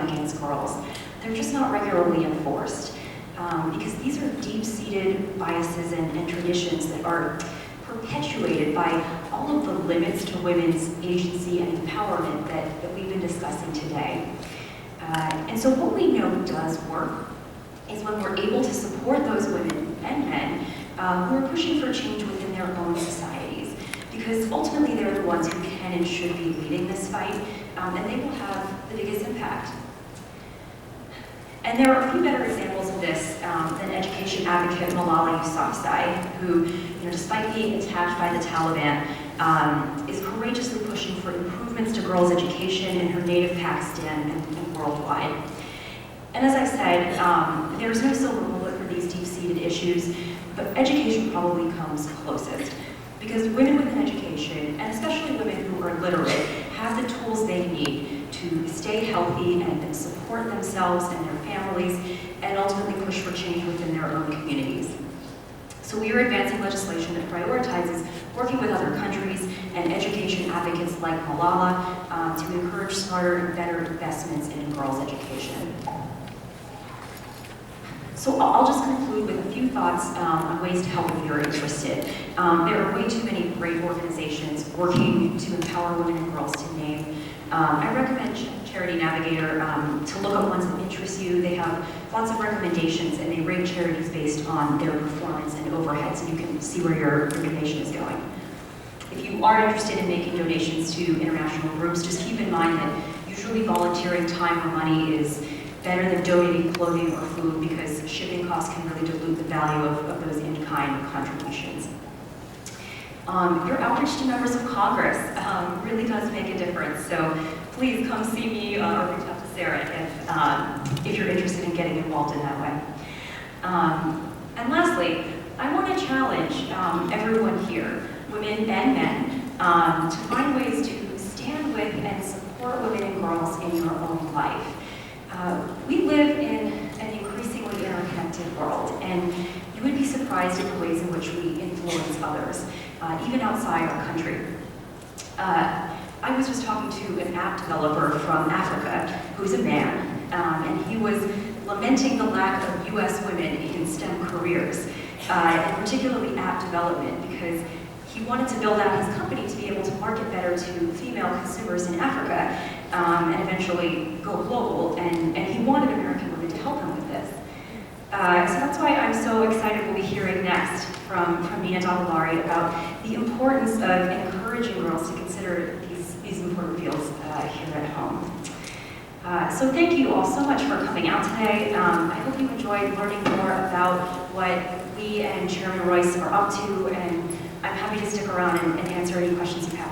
against girls. They're just not regularly enforced because these are deep-seated biases and traditions that are perpetuated by all of the limits to women's agency and empowerment that we've been discussing today. And so what we know does work is when we're able to support those women and men who are pushing for change within their own societies, because ultimately they're the ones who can and should be leading this fight, and they will have the biggest impact. And there are a few better examples of this than education advocate Malala Yousafzai, who, despite being attacked by the Taliban, is courageously pushing for improvements to girls' education in her native Pakistan and worldwide. And as I said, there's no silver bullet for these deep-seated issues, but education probably comes closest. Because women with an education, and especially women who are literate, have the tools they need to stay healthy and support themselves and their families, and ultimately push for change within their own communities. So we are advancing legislation that prioritizes working with other countries and education advocates like Malala to encourage smarter and better investments in girls' education. So I'll just conclude with a few thoughts on ways to help if you're interested. There are way too many great organizations working to empower women and girls to name. I recommend Charity Navigator to look up ones that interest you. They have lots of recommendations and they rate charities based on their performance and overhead so you can see where your donation is going. If you are interested in making donations to international groups, just keep in mind that usually volunteering time or money is better than donating clothing or food because shipping costs can really dilute the value of those in-kind contributions. Your outreach to members of Congress really does make a difference, so please come see me or reach out to Sarah if you're interested in getting involved in that way. And lastly, I want to challenge everyone here, women and men, to find ways to stand with and support women and girls in your own life. We live in an increasingly interconnected world, and you would be surprised at the ways in which we influence others, even outside our country. I was just talking to an app developer from Africa who's a man, and he was lamenting the lack of US women in STEM careers, and particularly app development, because he wanted to build out his company to be able to market better to female consumers in Africa, and eventually go global, and he wanted American women to help him with this. So that's why I'm so excited we'll be hearing next from Nina Davalari about the importance of encouraging girls to consider these important fields here at home. So thank you all so much for coming out today. I hope you enjoyed learning more about what we and Chairman Royce are up to, and I'm happy to stick around and answer any questions you have.